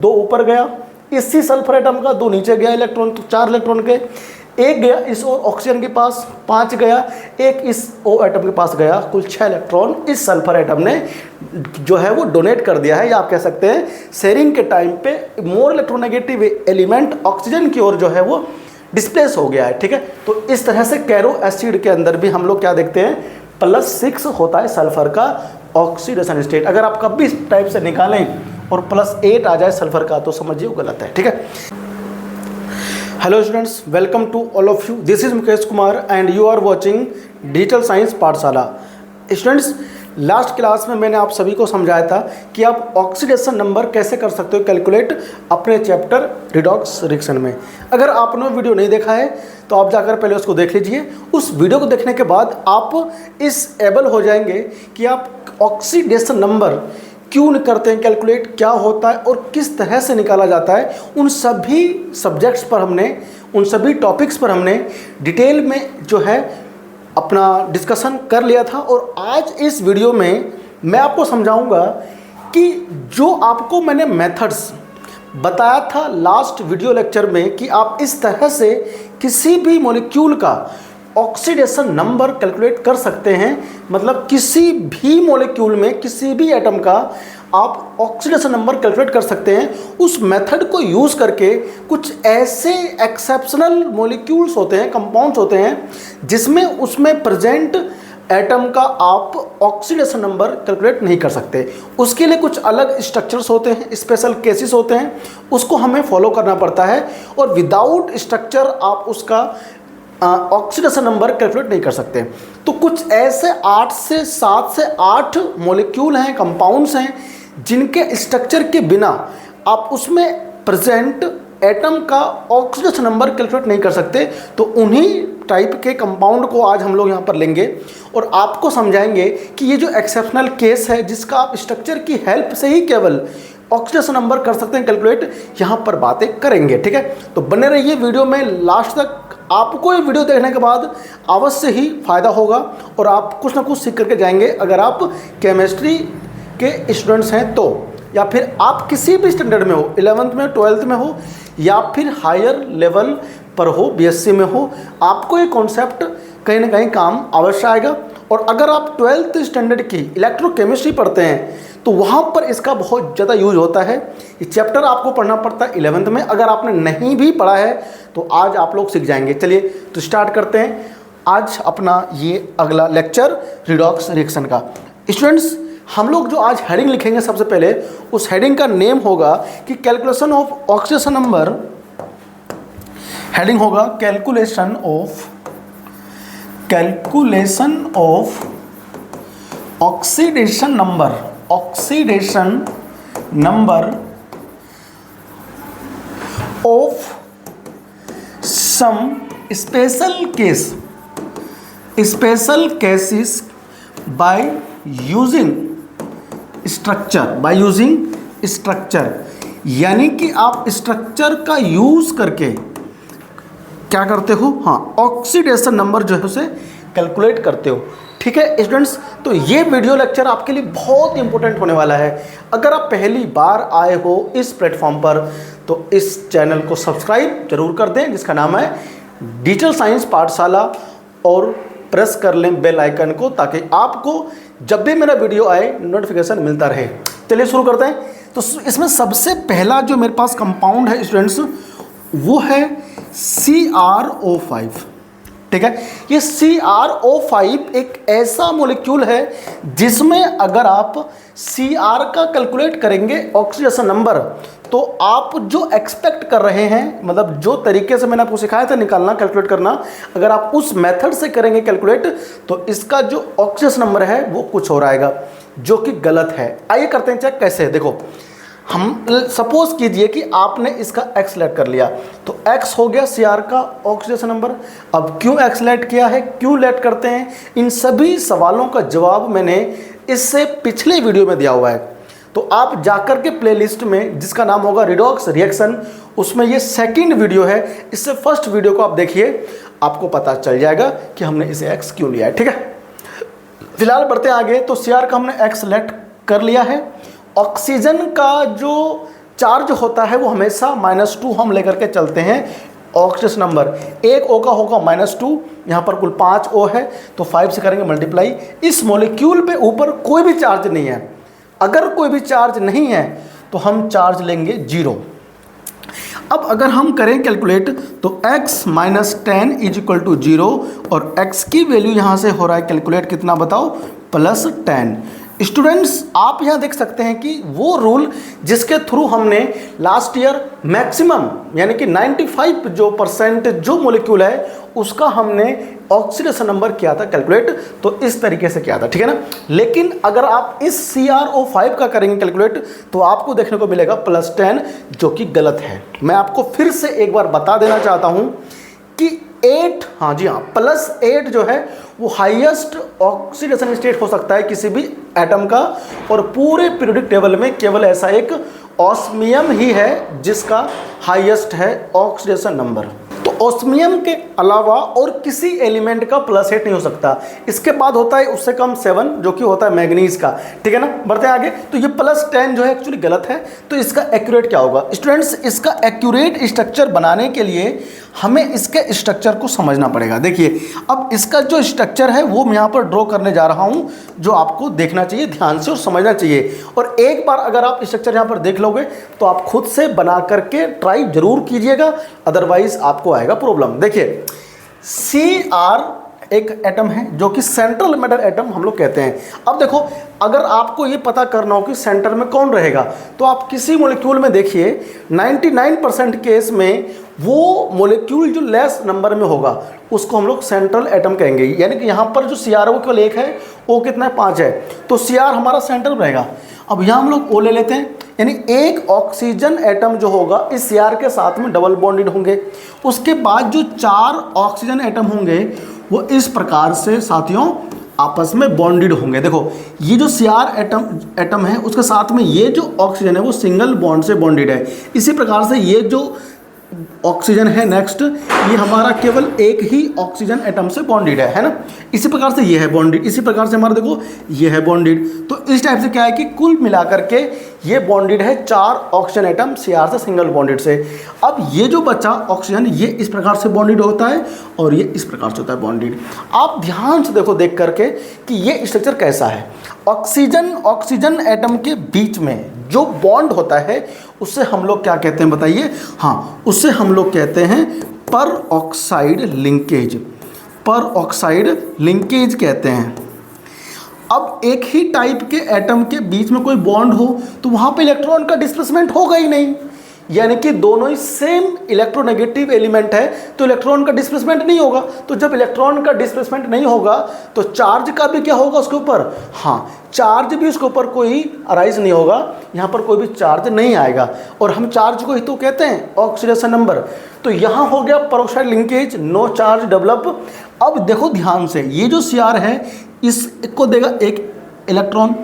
दो ऊपर गया, इसी सल्फर एटम का दो नीचे गया इलेक्ट्रॉन, तो 4 इलेक्ट्रॉन के, एक गया इस और ऑक्सीजन के पास, 5 गया, एक इस ओ एटम के पास गया, कुल 6 इलेक्ट्रॉन इस सल्फर एटम ने जो है वो डोनेट कर दिया है, या आप कह सकते हैं शेयरिंग के टाइम पे मोर इलेक्ट्रोनेगेटिव एलिमेंट ऑक्सीजन की ओर जो है वो डिस्प्लेस हो गया है। ठीक है, तो इस तरह से कैरो एसिड के अंदर भी हम लोग क्या देखते हैं, +6 होता है सल्फर का ऑक्सीडेशन स्टेट। अगर आप कभी इस टाइप से निकालें और +8 आ जाए सल्फर का तो समझिए वो गलत है। ठीक है, hello students, welcome to all of you. This is Mukesh Kumar and you are watching digital science Pathshala. Students, last class में मैंने आप सभी को समझाया था कि आप ऑक्सीडेशन नंबर कैसे कर सकते हो कैलकुलेट अपने चैप्टर रिडॉक्स रिएक्शन में। अगर आपने वीडियो नहीं देखा है तो आप जाकर पहले उसको देख लीजिए। उस वीडियो को देखने के बाद आप इस एबल हो जाएंगे कि आप ऑक्सीडेशन नंबर क्यों करते हैं कैलकुलेट, क्या होता है और किस तरह से निकाला जाता है। उन सभी सब्जेक्ट्स पर हमने, उन सभी टॉपिक्स पर हमने डिटेल में जो है अपना डिस्कशन कर लिया था। और आज इस वीडियो में मैं आपको समझाऊंगा कि जो आपको मैंने मेथड्स बताया था लास्ट वीडियो लेक्चर में कि आप इस तरह से किसी भी मॉलिक्यूल का ऑक्सीडेशन नंबर कैलकुलेट कर सकते हैं, मतलब किसी भी मॉलिक्यूल में किसी भी एटम का आप ऑक्सीडेशन नंबर कैलकुलेट कर सकते हैं। उस मेथड को यूज़ करके कुछ ऐसे एक्सेप्शनल मॉलिक्यूल्स होते हैं, कंपाउंड्स होते हैं, जिसमें उसमें प्रेजेंट एटम का आप ऑक्सीडेशन नंबर कैलकुलेट नहीं कर सकते। उसके लिए कुछ अलग स्ट्रक्चर्स होते हैं, स्पेशल केसेस होते हैं, उसको हमें फॉलो करना पड़ता है। और विदाउट स्ट्रक्चर आप उसका ऑक्सीडेशन नंबर कैलकुलेट नहीं कर सकते। तो कुछ ऐसे 7 से 8 मॉलिक्यूल हैं, कंपाउंड्स हैं, जिनके स्ट्रक्चर के बिना आप उसमें प्रेजेंट एटम का ऑक्सीडेशन नंबर कैलकुलेट नहीं कर सकते। तो उन्हीं टाइप के कंपाउंड को आज हम लोग यहाँ पर लेंगे और आपको समझाएंगे कि ये जो एक्सेप्शनल केस है जिसका आप स्ट्रक्चर की हेल्प से ही केवल ऑक्सीडेशन नंबर कर सकते हैं कैलकुलेट, यहाँ पर बातें करेंगे। ठीक है, तो बने रहिए वीडियो में लास्ट तक। आपको ये वीडियो देखने के बाद अवश्य ही फ़ायदा होगा और आप कुछ ना कुछ सीख करके जाएंगे। अगर आप केमिस्ट्री के स्टूडेंट्स हैं तो, या फिर आप किसी भी स्टैंडर्ड में हो, 11th में, 12th में हो, या फिर हायर लेवल पर हो, बीएससी में हो, आपको ये कॉन्सेप्ट कहीं ना कहीं काम अवश्य आएगा। और अगर आप 12th स्टैंडर्ड की इलेक्ट्रोकेमिस्ट्री पढ़ते हैं तो वहाँ पर इसका बहुत ज़्यादा यूज होता है। ये चैप्टर आपको पढ़ना पड़ता है 11th में। अगर आपने नहीं भी पढ़ा है तो आज आप लोग सीख जाएंगे। चलिए तो स्टार्ट करते हैं आज अपना ये अगला लेक्चर रिडॉक्स रिएक्शन का। स्टूडेंट्स, हम लोग जो आज हेडिंग लिखेंगे सबसे पहले, उस हेडिंग का नेम होगा कि calculation of oxidation number. Heading होगा calculation of oxidation number, oxidation number of some special cases by using structure, यानी कि आप स्ट्रक्चर का यूज करके क्या करते हो, हाँ, ऑक्सीडेशन नंबर जो है उसे कैलकुलेट करते हो। ठीक है स्टूडेंट्स, तो ये वीडियो लेक्चर आपके लिए बहुत इंपॉर्टेंट होने वाला है। अगर आप पहली बार आए हो इस प्लेटफॉर्म पर तो इस चैनल को सब्सक्राइब जरूर कर दें, जिसका नाम है डिजिटल साइंस पाठशाला, और प्रेस कर लें बेल आइकन को, ताकि आपको जब भी मेरा वीडियो आए नोटिफिकेशन मिलता रहे। चलिए शुरू करते हैं। तो इसमें सबसे पहला जो मेरे पास कंपाउंड है स्टूडेंट्स, वो है CrO5। ठीक है, ये CrO5 एक ऐसा मॉलिक्यूल है जिसमें अगर आप Cr का कैलकुलेट करेंगे ऑक्सीडेशन नंबर, तो आप जो एक्सपेक्ट कर रहे हैं, मतलब जो तरीके से मैंने आपको सिखाया था निकालना, कैलकुलेट करना, अगर आप उस मेथड से करेंगे कैलकुलेट तो इसका जो ऑक्सीडेशन नंबर है वो कुछ और आएगा, जो कि गलत है। आइए करते हैं चेक कैसे। देखो, हम सपोज कीजिए कि आपने इसका x लेट कर लिया, तो x हो गया Cr का ऑक्सीडेशन नंबर। अब क्यों x लेट किया है, क्यों लेट करते हैं, इन सभी सवालों का जवाब मैंने इससे पिछले वीडियो में दिया हुआ है। तो आप जाकर के प्लेलिस्ट में, जिसका नाम होगा रिडॉक्स रिएक्शन, उसमें ये सेकंड वीडियो है, इससे फर्स्ट वीडियो को आप देखिए, आपको पता चल जाएगा कि हमने इसे x क्यों लिया है। ठीक है, फिलहाल बढ़ते आगे। तो Cr का हमने x लेट कर लिया है। ऑक्सीजन का जो चार्ज होता है वो हमेशा -2 हम लेकर के चलते हैं ऑक्सीडेशन नंबर। एक O का होगा -2, यहाँ पर कुल 5 O है तो 5 से करेंगे मल्टीप्लाई। इस मॉलिक्यूल पे ऊपर कोई भी चार्ज नहीं है, अगर कोई भी चार्ज नहीं है तो हम चार्ज लेंगे 0। अब अगर हम करें कैलकुलेट तो x - 10 = 0 और x की वैल्यू यहाँ से हो रहा है कैलकुलेट कितना बताओ, +10। स्टूडेंट्स आप यहाँ देख सकते हैं कि वो रूल जिसके थ्रू हमने लास्ट ईयर मैक्सिमम यानी कि 95% जो मॉलिक्यूल है उसका हमने ऑक्सीडेशन नंबर किया था कैलकुलेट, तो इस तरीके से किया था, ठीक है ना। लेकिन अगर आप इस CrO5 का करेंगे कैलकुलेट तो आपको देखने को मिलेगा +10, जो कि गलत है। मैं आपको फिर से एक बार बता देना चाहता हूँ कि 8, हाँ जी हाँ, +8 जो है वो हाईएस्ट ऑक्सीडेशन स्टेट हो सकता है किसी भी एटम का, और पूरे पीरियोडिक टेबल में केवल ऐसा एक ऑस्मियम ही है जिसका हाईएस्ट है ऑक्सीडेशन नंबर। तो ऑस्मियम के अलावा और किसी एलिमेंट का +8 नहीं हो सकता। इसके बाद होता है उससे कम 7 जो कि होता है मैग्नीज का, ठीक है ना। बढ़ते हैं आगे, तो ये +10 जो है एक्चुअली गलत है, तो इसका एक्यूरेट क्या होगा स्टूडेंट्स। इसका एक्यूरेट स्ट्रक्चर बनाने के लिए हमें इसके स्ट्रक्चर को समझना पड़ेगा। देखिए अब इसका जो स्ट्रक्चर है वो मैं यहाँ पर ड्रॉ करने जा रहा हूँ, जो आपको देखना चाहिए ध्यान से और समझना चाहिए। और एक बार अगर आप स्ट्रक्चर यहाँ पर देख लोगे तो आप खुद से बना करके ट्राई जरूर कीजिएगा, अदरवाइज आपको आएगा प्रॉब्लम। देखिए Cr एक एटम है जो कि सेंट्रल मैटर एटम हम लोग कहते हैं। अब देखो अगर आपको ये पता करना हो कि सेंटर में कौन रहेगा तो आप किसी मॉलिक्यूल में देखिए 99% केस में वो मॉलिक्यूल जो लेस नंबर में होगा उसको हम लोग सेंट्रल एटम कहेंगे। यानी कि यहाँ पर जो CrO केवल एक है, O कितना है 5 है, तो Cr हमारा सेंटर रहेगा। अब यहाँ हम लोग O ले लेते हैं, यानी एक ऑक्सीजन एटम जो होगा इस Cr के साथ में डबल बॉन्डेड होंगे। उसके बाद जो 4 ऑक्सीजन एटम होंगे वो इस प्रकार से साथियों आपस में बॉन्डेड होंगे। देखो ये जो Cr एटम है उसके साथ में ये जो ऑक्सीजन है वो सिंगल बॉन्ड से बॉन्डेड है। इसी प्रकार से ये जो ऑक्सीजन है नेक्स्ट, ये हमारा केवल एक ही ऑक्सीजन एटम से बॉन्डेड है ना। इसी प्रकार से ये है बॉन्डेड, इसी प्रकार से हमारा देखो ये है बॉन्डेड। तो इस टाइप से क्या है कि कुल मिलाकर के ये बॉन्डेड है 4 ऑक्सीजन एटम Cr से सिंगल बॉन्डेड से। अब ये जो बचा ऑक्सीजन ये इस प्रकार से बॉन्डेड होता है और ये इस प्रकार से होता है बॉन्डेड। आप ध्यान से देखो देख करके कि ये स्ट्रक्चर कैसा है। ऑक्सीजन एटम के बीच में जो बॉन्ड होता है उससे हम लोग क्या कहते हैं बताइए, हाँ उससे हम लोग कहते हैं पर ऑक्साइड लिंकेज, पर ऑक्साइड लिंकेज कहते हैं। अब एक ही टाइप के एटम के बीच में कोई बॉन्ड हो तो वहाँ पे इलेक्ट्रॉन का डिस्प्लेसमेंट होगा ही नहीं, यानी कि दोनों ही सेम इलेक्ट्रोनेगेटिव एलिमेंट है तो इलेक्ट्रॉन का डिस्प्लेसमेंट नहीं होगा। तो जब इलेक्ट्रॉन का डिस्प्लेसमेंट नहीं होगा तो चार्ज का भी क्या होगा उसके ऊपर, हाँ चार्ज भी उसके ऊपर कोई अराइज नहीं होगा, यहाँ पर कोई भी चार्ज नहीं आएगा। और हम चार्ज को ही तो कहते हैं ऑक्सीडेशन नंबर। तो यहाँ हो गया peroxide linkage, no charge develop. अब देखो ध्यान से, ये जो Cr है इसको देगा 1 इलेक्ट्रॉन,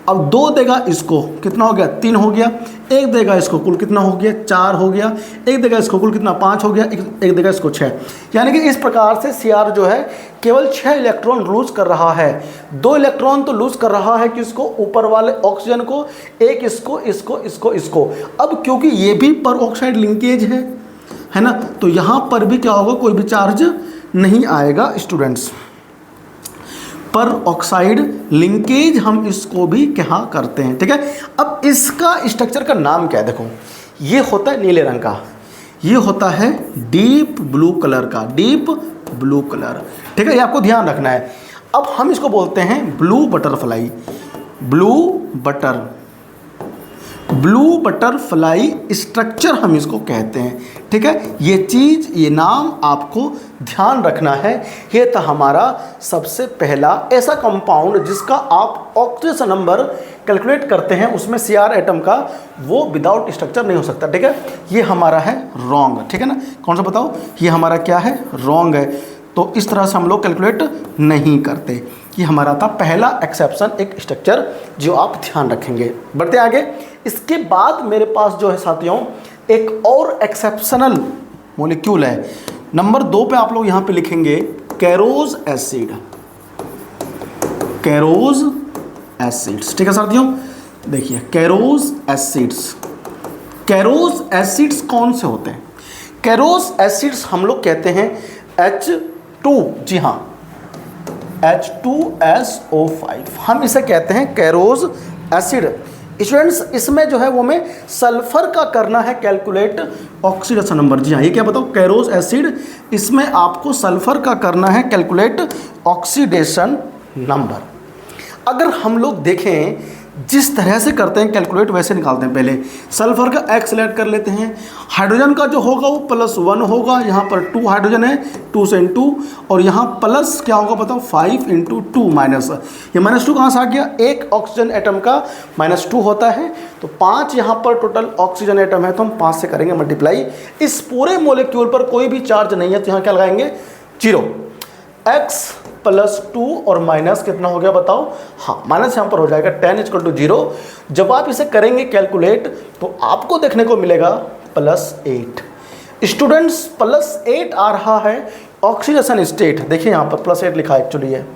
अब 2 देगा इसको, कितना हो गया 3 हो गया, 1 देगा इसको कुल कितना हो गया 4 हो गया, 1 देगा इसको कुल कितना 5 हो गया, 1 देगा इसको 6। यानी कि इस प्रकार से Cr जो है केवल 6 इलेक्ट्रॉन लूज कर रहा है। 2 इलेक्ट्रॉन तो लूज कर रहा है किसको, ऊपर वाले ऑक्सीजन को, 1 इसको। अब क्योंकि ये भी पर ऑक्साइड लिंकेज है ना, तो यहाँ पर भी क्या होगा कोई भी चार्ज नहीं आएगा स्टूडेंट्स। पर ऑक्साइड लिंकेज हम इसको भी क्या करते हैं, ठीक है। अब इसका स्ट्रक्चर का नाम क्या है, देखो ये होता है नीले रंग का, ये होता है डीप ब्लू कलर का, डीप ब्लू कलर, ठीक है, ये आपको ध्यान रखना है। अब हम इसको बोलते हैं blue butterfly, blue butterfly structure हम इसको कहते हैं, ठीक है। ये चीज़, ये नाम आपको ध्यान रखना है। ये था हमारा सबसे पहला ऐसा कंपाउंड जिसका आप ऑक्सीडेशन नंबर कैलकुलेट करते हैं, उसमें Cr एटम का वो विदाउट स्ट्रक्चर नहीं हो सकता, ठीक है। ये हमारा है रॉन्ग, ठीक है ना। कौन सा बताओ, ये हमारा क्या है, रॉन्ग है। तो इस तरह से हम लोग कैलकुलेट नहीं करते। ये हमारा था पहला एक्सेप्शन, एक स्ट्रक्चर जो आप ध्यान रखेंगे। बढ़ते आगे, इसके बाद मेरे पास जो है साथियों एक और एक्सेप्शनल मॉलिक्यूल है। नंबर 2 पे आप लोग यहाँ पे लिखेंगे कैरोज एसिड, कैरोज एसिड्स, ठीक है साथियों। देखिए कैरोज एसिड्स, कैरोस एसिड्स कौन से होते हैं? कैरोस एसिड्स हम लोग कहते हैं H2, जी हाँ, H2SO5, हम इसे कहते हैं कैरोस एसिड। स्टूडेंट्स इसमें जो है वो हमें सल्फर का करना है कैलकुलेट ऑक्सीडेशन नंबर। जी हाँ, ये क्या बताओ, कैरोस एसिड, इसमें आपको सल्फर का करना है कैलकुलेट ऑक्सीडेशन नंबर। अगर हम लोग देखें जिस तरह से करते हैं कैलकुलेट वैसे निकालते हैं। पहले सल्फर का X सेलेक्ट कर लेते हैं, हाइड्रोजन का जो होगा वो +1 होगा, यहाँ पर 2 हाइड्रोजन है, 2 से 2, और यहाँ प्लस क्या होगा बताओ, 5 × 2 माइनस, ये -2 कहाँ से आ गया, एक ऑक्सीजन एटम का -2 होता है, तो 5 यहाँ पर टोटल ऑक्सीजन एटम है, तो हम 5 से करेंगे मल्टीप्लाई। इस पूरे मोलिक्यूल पर कोई भी चार्ज नहीं है, तो यहाँ क्या लगाएंगे, 0। X +2 और माइनस कितना हो गया बताओ, हाँ माइनस यहाँ पर हो जाएगा, 10 = 0। जब आप इसे करेंगे कैलकुलेट तो आपको देखने को मिलेगा +8। स्टूडेंट्स +8 आ रहा है ऑक्सीडेशन स्टेट, देखिए यहाँ पर +8 लिखा एक्चुअली है।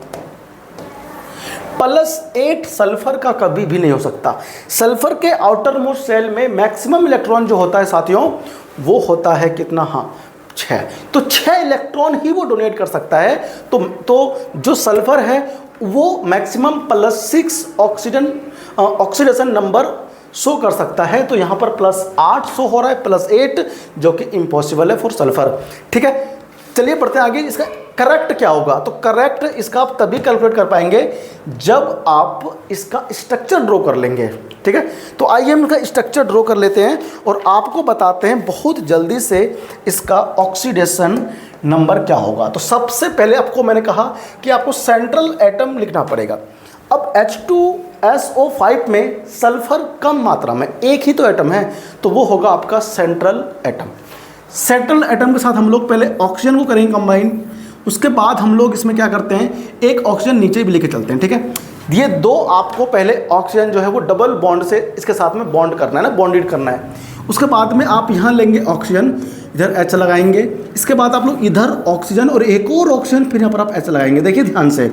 +8 सल्फर का कभी भी नहीं हो सकता। सल्फर के आउटर मोस्ट सेल में मैक्सिमम इलेक्ट्रॉन जो होता है साथियों वो होता है कितना, हाँ 6, तो 6 इलेक्ट्रॉन ही वो डोनेट कर सकता है। तो जो सल्फर है वो मैक्सिमम +6 ऑक्सीडेशन नंबर शो कर सकता है, तो यहाँ पर +8 शो हो रहा है, +8 जो कि इम्पॉसिबल है फॉर सल्फर। ठीक है, चलिए पढ़ते हैं आगे। इसका करेक्ट क्या होगा, तो करेक्ट इसका आप तभी कैलकुलेट कर पाएंगे जब आप इसका स्ट्रक्चर ड्रॉ कर लेंगे। ठीक है, तो आइए हम इसका स्ट्रक्चर ड्रॉ कर लेते हैं और आपको बताते हैं बहुत जल्दी से इसका ऑक्सीडेशन नंबर क्या होगा। तो सबसे पहले आपको मैंने कहा कि आपको सेंट्रल एटम लिखना पड़ेगा। अब H2SO5 में सल्फर कम मात्रा में, एक ही तो एटम है, तो वो होगा आपका सेंट्रल एटम। सेंट्रल एटम के साथ हम लोग पहले ऑक्सीजन को करेंगे कंबाइन, उसके बाद हम लोग इसमें क्या करते हैं, एक ऑक्सीजन नीचे भी लेके चलते हैं। ठीक है, ये दो आपको पहले ऑक्सीजन जो है वो डबल बॉन्ड से इसके साथ में बॉन्ड करना है ना, बॉन्डेड करना है। उसके बाद में आप यहाँ लेंगे ऑक्सीजन, इधर H लगाएंगे, इसके बाद आप लोग इधर ऑक्सीजन और एक और ऑक्सीजन, फिर यहाँ पर आप H लगाएंगे। देखिए ध्यान से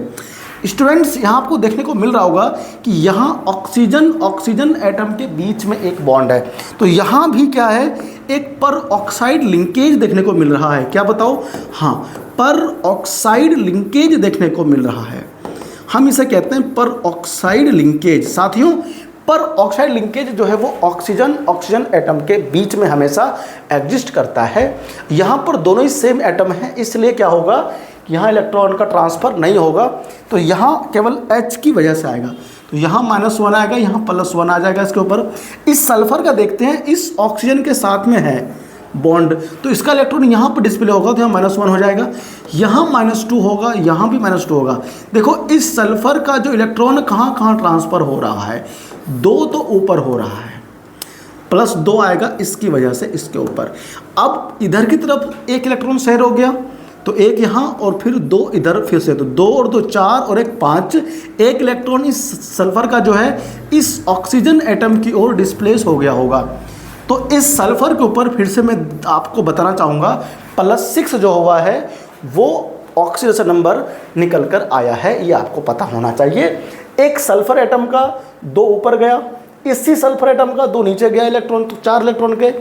स्टूडेंट्स, यहाँ आपको देखने को मिल रहा होगा कि यहाँ ऑक्सीजन एटम के बीच में एक बॉन्ड है, तो यहाँ भी क्या है, एक पर ऑक्साइड लिंकेज देखने को मिल रहा है। क्या बताओ, हाँ पर ऑक्साइड लिंकेज देखने को मिल रहा है, हम इसे कहते हैं पर ऑक्साइड लिंकेज। साथियों पर ऑक्साइड लिंकेज जो है वो ऑक्सीजन एटम के बीच में हमेशा एग्जिस्ट करता है। यहाँ पर दोनों ही सेम एटम है, इसलिए क्या होगा, यहाँ इलेक्ट्रॉन का ट्रांसफ़र नहीं होगा, तो यहाँ केवल H की वजह से आएगा, तो यहाँ -1 आएगा, यहाँ +1 आ जाएगा इसके ऊपर। इस सल्फर का देखते हैं, इस ऑक्सीजन के साथ में है बॉन्ड, तो इसका इलेक्ट्रॉन यहाँ पर डिस्प्ले होगा, तो यहाँ -1 हो जाएगा, यहाँ -2 होगा, यहाँ भी -2 होगा। देखो इस सल्फर का जो इलेक्ट्रॉन कहाँ ट्रांसफ़र हो रहा है, 2 तो ऊपर हो रहा है, +2 आएगा इसकी वजह से इसके ऊपर। अब इधर की तरफ एक इलेक्ट्रॉन शेयर हो गया, तो एक यहाँ और फिर 2 इधर, फिर से तो 2 और 2 4 और एक 5, एक इलेक्ट्रॉन इस सल्फर का जो है इस ऑक्सीजन एटम की ओर डिस्प्लेस हो गया होगा। तो इस सल्फर के ऊपर फिर से मैं आपको बताना चाहूँगा +6 जो हुआ है वो ऑक्सीडेशन नंबर निकल कर आया है, ये आपको पता होना चाहिए। एक सल्फर एटम का 2 ऊपर गया, इसी सल्फर एटम का 2 नीचे गया इलेक्ट्रॉन, तो 4 इलेक्ट्रॉन के,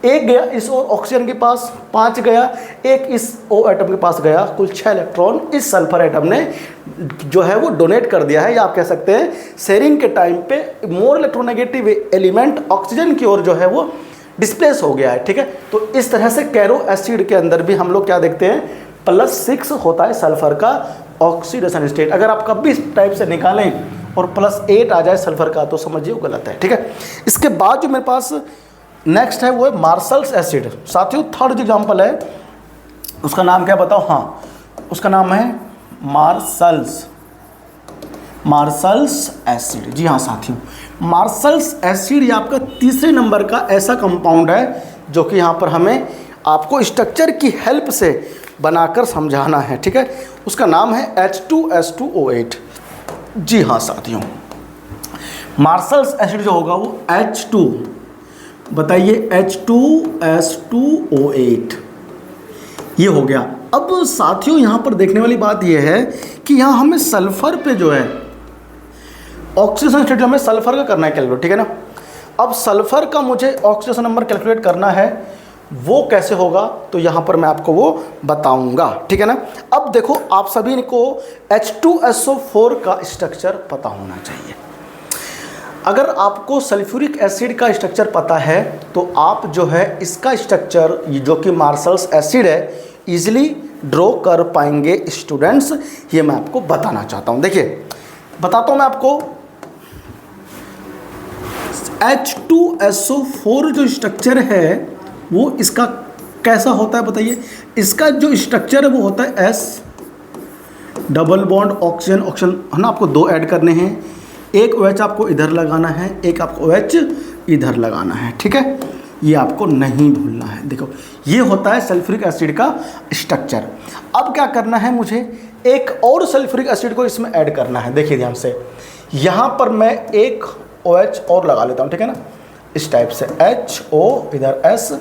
एक गया इस और ऑक्सीजन के पास, 5 गया, एक इस O एटम के पास गया, कुल 6 इलेक्ट्रॉन इस सल्फर एटम ने जो है वो डोनेट कर दिया है, या आप कह सकते हैं शेयरिंग के टाइम पे मोर इलेक्ट्रोनेगेटिव एलिमेंट ऑक्सीजन की ओर जो है वो डिस्प्लेस हो गया है। ठीक है, तो इस तरह से कैरो एसिड के अंदर भी हम लोग क्या देखते हैं, +6 होता है सल्फर का ऑक्सीडेशन स्टेट। अगर आप कभी इस टाइप से निकालें और +8 आ जाए सल्फर का, तो समझिए वो गलत है। ठीक है, इसके बाद जो मेरे पास नेक्स्ट है वो है मार्शल्स एसिड। साथियों थर्ड एग्जाम्पल है, उसका नाम क्या बताओ, हाँ उसका नाम है मार्शल्स एसिड। जी हाँ साथियों, मार्शल्स एसिड ये आपका तीसरे नंबर का ऐसा कंपाउंड है जो कि यहाँ पर हमें आपको स्ट्रक्चर की हेल्प से बनाकर समझाना है। ठीक है, उसका नाम है H2S2O8। जी हाँ साथियों, मार्शल्स एसिड जो होगा वो H2, बताइए H2S2O8 ये हो गया। अब साथियों यहाँ पर देखने वाली बात ये है कि यहाँ हमें सल्फर पे जो है ऑक्सीडेशन स्टेट हमें सल्फर का करना है कैलकुलेट। ठीक है ना, अब सल्फर का मुझे ऑक्सीडेशन नंबर कैलकुलेट करना है, वो कैसे होगा तो यहाँ पर मैं आपको वो बताऊंगा, ठीक है ना। अब देखो आप सभी को H2SO4 का स्ट्रक्चर पता होना चाहिए। अगर आपको सल्फ्यूरिक एसिड का स्ट्रक्चर पता है तो आप जो है इसका स्ट्रक्चर जो कि मार्शल्स एसिड है इजीली ड्रॉ कर पाएंगे स्टूडेंट्स, ये मैं आपको बताना चाहता हूँ। देखिए बताता हूँ मैं आपको, H2SO4 जो स्ट्रक्चर है वो इसका कैसा होता है बताइए। इसका जो स्ट्रक्चर है वो होता है S double bond oxygen oxygen है ना, आपको 2 ऐड करने हैं, एक OH आपको इधर लगाना है, एक आपको OH इधर लगाना है, ठीक है, ये आपको नहीं भूलना है। देखो ये होता है सल्फ्यूरिक एसिड का स्ट्रक्चर। अब क्या करना है, मुझे एक और सल्फ्यूरिक एसिड को इसमें ऐड करना है। देखिए ध्यान से, यहाँ पर मैं एक OH और लगा लेता हूँ, ठीक है ना, इस टाइप से HO, इधर S,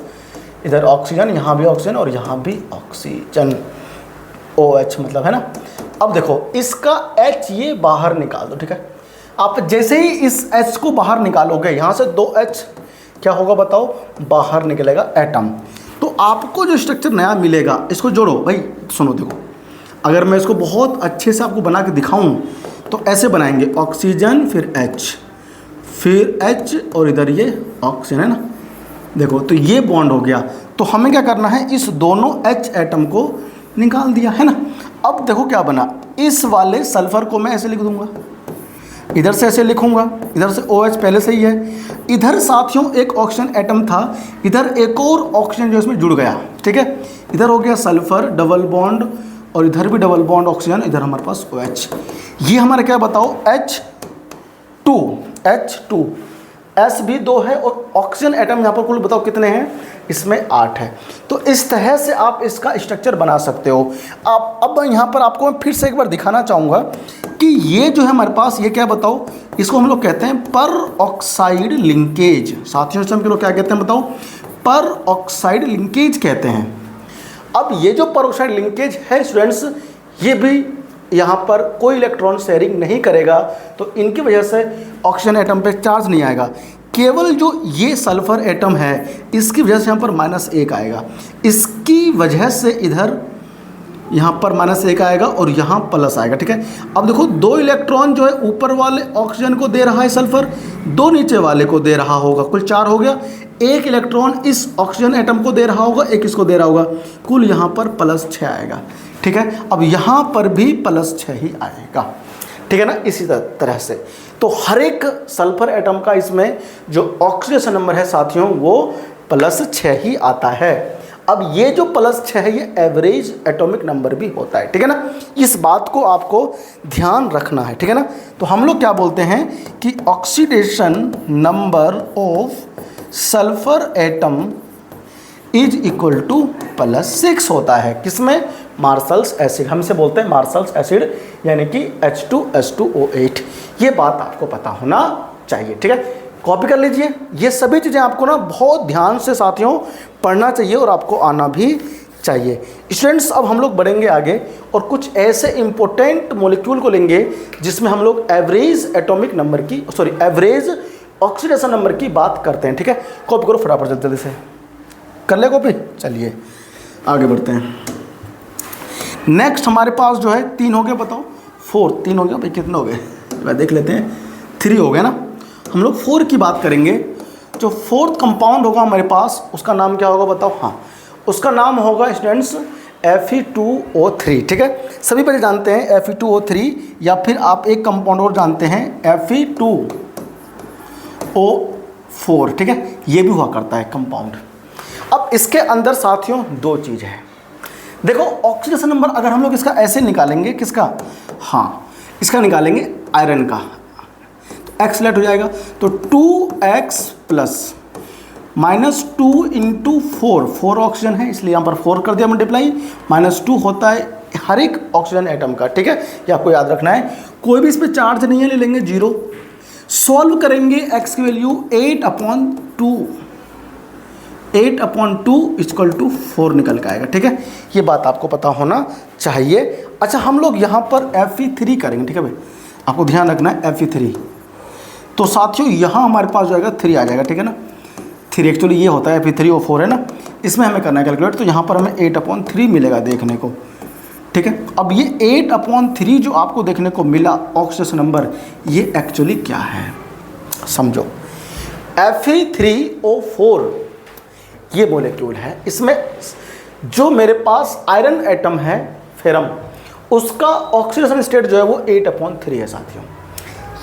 इधर ऑक्सीजन, यहाँ भी ऑक्सीजन और यहाँ भी ऑक्सीजन, OH मतलब है ना। अब देखो इसका H ये बाहर निकाल दो, ठीक है। आप जैसे ही इस H को बाहर निकालोगे, यहाँ से 2H क्या होगा बताओ, बाहर निकलेगा एटम। तो आपको जो स्ट्रक्चर नया मिलेगा इसको जोड़ो भाई, सुनो देखो, अगर मैं इसको बहुत अच्छे से आपको बना के दिखाऊं तो ऐसे बनाएंगे, ऑक्सीजन फिर H फिर H और इधर ये ऑक्सीजन है ना। देखो तो ये बॉन्ड हो गया। तो हमें क्या करना है, इस दोनों H एटम को निकाल दिया है ना। अब देखो क्या बना, इस वाले सल्फर को मैं ऐसे लिख दूंगा, इधर से ऐसे लिखूंगा, इधर से OH पहले से ही है, इधर साथियों एक ऑक्सीजन एटम था, इधर एक और ऑक्सीजन जो इसमें जुड़ गया, ठीक है, इधर हो गया सल्फर डबल बॉन्ड और इधर भी डबल बॉन्ड ऑक्सीजन, इधर हमारे पास OH। ये हमारा क्या बताओ, H2 S भी 2 है और ऑक्सीजन एटम यहाँ पर कुल बताओ कितने हैं, इसमें 8 है। तो इस तरह से आप इसका स्ट्रक्चर बना सकते हो। आप अब यहाँ पर आपको मैं फिर से एक बार दिखाना चाहूँगा कि ये जो है हमारे पास, ये क्या बताओ, इसको हम लोग कहते हैं पर ऑक्साइड लिंकेज। साथियों से हम लोग क्या कहते हैं बताओ, पर ऑक्साइड लिंकेज कहते हैं। अब ये जो पर ऑक्साइड लिंकेज है स्टूडेंट्स, ये भी यहाँ पर कोई इलेक्ट्रॉन शेयरिंग नहीं करेगा, तो इनकी वजह से ऑक्सीजन एटम पे चार्ज नहीं आएगा। केवल जो ये सल्फर एटम है इसकी वजह से यहाँ पर -1 आएगा, इसकी वजह से इधर यहाँ पर -1 आएगा और यहाँ प्लस आएगा, ठीक है। अब देखो 2 इलेक्ट्रॉन जो है ऊपर वाले ऑक्सीजन को दे रहा है सल्फर, 2 नीचे वाले को दे रहा होगा, कुल 4 हो गया। 1 इलेक्ट्रॉन इस ऑक्सीजन एटम को दे रहा होगा, 1 इसको दे रहा होगा, कुल यहाँ पर +6 आएगा, ठीक है। अब यहाँ पर भी +6 ही आएगा, ठीक है ना। इसी तरह से तो हर एक सल्फर एटम का इसमें जो ऑक्सीडेशन नंबर है साथियों वो +6 ही आता है। अब ये जो +6 है ये एवरेज एटॉमिक नंबर भी होता है, ठीक है ना। इस बात को आपको ध्यान रखना है, ठीक है ना। तो हम लोग क्या बोलते हैं कि oxidation number of sulphur atom is equal to +6 होता है, किसमें, मार्शल्स एसिड, हम इसे बोलते हैं मार्शल्स एसिड, यानी कि H2SO8। ये बात आपको पता होना चाहिए, ठीक है। कॉपी कर लीजिए, ये सभी चीज़ें आपको ना बहुत ध्यान से साथियों पढ़ना चाहिए और आपको आना भी चाहिए। स्टूडेंट्स अब हम लोग बढ़ेंगे आगे और कुछ ऐसे इंपॉर्टेंट मॉलिक्यूल को लेंगे जिसमें हम लोग एवरेज एटॉमिक नंबर की एवरेज ऑक्सीडेशन नंबर की बात करते हैं, ठीक है। कॉपी करो फटाफट जल्दी से, कर ले कॉपी, चलिए आगे बढ़ते हैं। नेक्स्ट हमारे पास जो है 3 हो गया, बताओ 4, 3 हो गया भाई, कितने हो गए देख लेते हैं, 3 हो गया ना। हम लोग 4 की बात करेंगे। जो 4th कंपाउंड होगा हमारे पास उसका नाम क्या होगा बताओ, हाँ उसका नाम होगा स्टूडेंट्स Fe2O3, ठीक है। सभी पहले जानते हैं Fe2O3, या फिर आप एक कंपाउंड और जानते हैं Fe2O4, ठीक है, ये भी हुआ करता है कंपाउंड। अब इसके अंदर साथियों 2 चीज़ है। देखो ऑक्सीडेशन नंबर अगर हम लोग इसका ऐसे निकालेंगे, किसका, हाँ इसका निकालेंगे आयरन का, तो x लेट हो जाएगा, तो 2x प्लस -2 × 4 ऑक्सीजन है इसलिए यहाँ पर 4 कर दिया मल्टीप्लाई, -2 होता है हर एक ऑक्सीजन एटम का, ठीक है, ये आपको याद रखना है। कोई भी इस पर चार्ज नहीं है, ले लेंगे 0। सॉल्व करेंगे x की वैल्यू 8/2 = 4 निकल के आएगा, ठीक है। ये बात आपको पता होना चाहिए। अच्छा हम लोग यहाँ पर Fe3 करेंगे, ठीक है भाई, आपको ध्यान रखना है Fe3। तो साथियों यहाँ हमारे पास जो आएगा 3 आ जाएगा, ठीक है ना। 3 एक्चुअली ये होता है Fe3O4 है ना, इसमें हमें करना है कैलकुलेट। तो यहाँ पर हमें 8/3 मिलेगा देखने को, ठीक है। अब ये 8/3 जो आपको देखने को मिला ऑक्सीडेशन नंबर, ये एक्चुअली क्या है समझो। Fe3O4 ये मॉलिक्यूल है, इसमें जो मेरे पास आयरन एटम है फेरम, उसका ऑक्सीडेशन स्टेट जो है वो 8/3 है साथियों।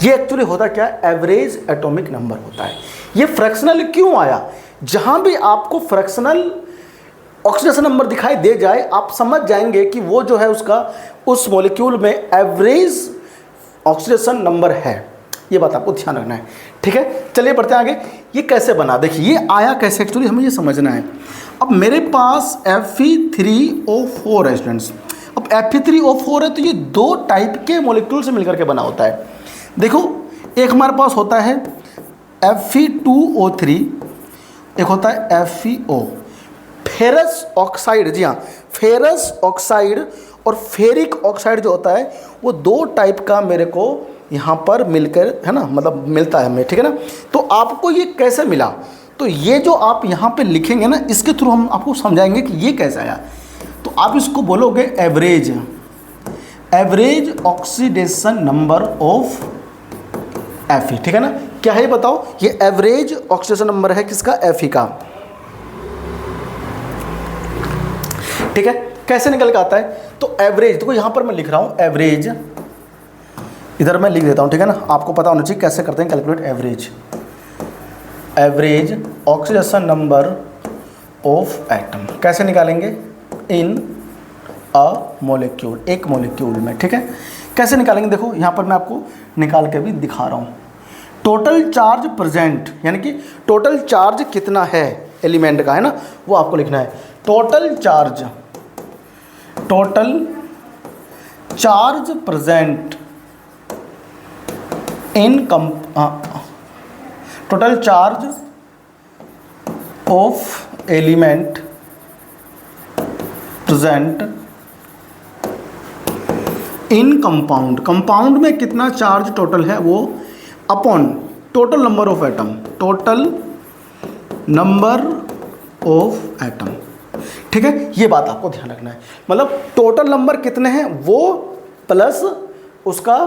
ये एक्चुअली होता क्या है, एवरेज एटॉमिक नंबर होता है। ये फ्रैक्शनल क्यों आया, जहां भी आपको फ्रैक्शनल ऑक्सीडेशन नंबर दिखाई दे जाए आप समझ जाएंगे कि वो जो है उसका उस मॉलिक्यूल में एवरेज ऑक्सीडेशन नंबर है। ये बात आपको ध्यान रखना है, ठीक है। चलिए बढ़ते हैं आगे। ये कैसे बना, देखिए ये आया कैसे, एक्चुअली हमें ये समझना है। अब मेरे पास Fe3O4 है स्टूडेंट्स। अब Fe3O4 है तो ये 2 टाइप के मॉलिक्यूल से मिलकर के बना होता है। देखो एक हमारे पास होता है Fe2O3, एक होता है FeO, फेरस ऑक्साइड। जी हाँ, फेरस ऑक्साइड और फेरिक ऑक्साइड जो होता है वो 2 टाइप का मेरे को यहाँ पर मिलकर, है ना, मतलब मिलता है हमें, ठीक है ना। तो आपको ये कैसे मिला, तो ये जो आप यहाँ पे लिखेंगे ना, इसके थ्रू हम आपको समझाएंगे कि ये कैसे आया। तो आप इसको बोलोगे average oxidation number of Fe, ठीक है ना। क्या है ये बताओ, ये एवरेज ऑक्सीडेशन नंबर है किसका, Fe का, ठीक है। कैसे निकल के आता है, तो एवरेज, देखो यहाँ पर मैं लिख रहा हूँ एवरेज, इधर मैं लिख देता हूँ, ठीक है ना। आपको पता होना चाहिए कैसे करते हैं calculate average oxidation number of atom. कैसे निकालेंगे, इन अ मॉलिक्यूल, एक मॉलिक्यूल में, ठीक है। कैसे निकालेंगे, देखो यहाँ पर मैं आपको निकाल के भी दिखा रहा हूँ। टोटल चार्ज प्रेजेंट, यानी कि टोटल चार्ज कितना है एलिमेंट का, है ना, वो आपको लिखना है। Total charge present in total charge of element present in compound, compound में कितना चार्ज टोटल है वो, upon total number of atom, total number of atom, ठीक है। ये बात आपको ध्यान रखना है, मतलब टोटल नंबर कितने हैं वो प्लस उसका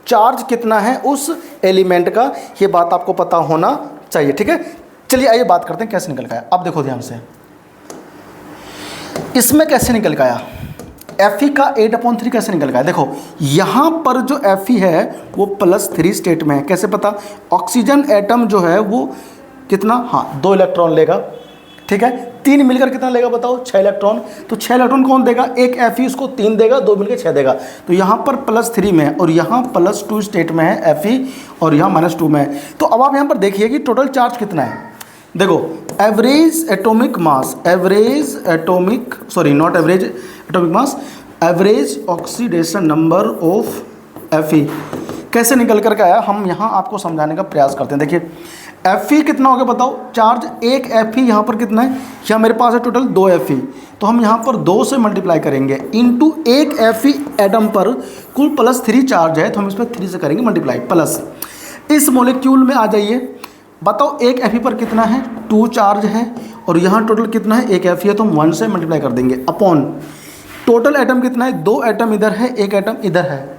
चार्ज कितना है उस एलिमेंट का, ये बात आपको पता होना चाहिए, ठीक है। चलिए आइए बात करते हैं कैसे निकल के आया। अब देखो ध्यान से, इसमें कैसे निकल के आया, Fe का 8/3 कैसे निकल गया। देखो यहाँ पर जो Fe है वो +3 स्टेट में है। कैसे पता, ऑक्सीजन एटम जो है वो कितना, हाँ 2 इलेक्ट्रॉन लेगा, ठीक है। 3 मिलकर कितना लेगा बताओ, 6 इलेक्ट्रॉन। तो 6 इलेक्ट्रॉन कौन देगा, एक Fe उसको 3 देगा, 2 मिलकर 6 देगा। तो यहाँ पर +3 में है और यहाँ +2 स्टेट में है Fe और यहाँ -2 में है। तो अब आप यहाँ पर देखिए कि टोटल चार्ज कितना है। देखो average atomic mass, average oxidation number of Fe कैसे निकल कर के आया, हम यहाँ आपको समझाने का प्रयास करते हैं। देखिए Fe कितना हो गया बताओ, चार्ज एक Fe यहाँ पर कितना है, यहाँ मेरे पास है टोटल 2 Fe, तो हम यहाँ पर 2 से मल्टीप्लाई करेंगे इनटू एक Fe एटम पर कुल +3 चार्ज है, तो हम इस पर 3 से करेंगे मल्टीप्लाई, प्लस इस मॉलिक्यूल में आ जाइए, बताओ एक Fe पर कितना है, 2 चार्ज है और यहाँ टोटल कितना है, एक Fe है, तो हम 1 से मल्टीप्लाई कर देंगे, अपॉन टोटल एटम कितना है, 2 एटम इधर है, एक एटम इधर है,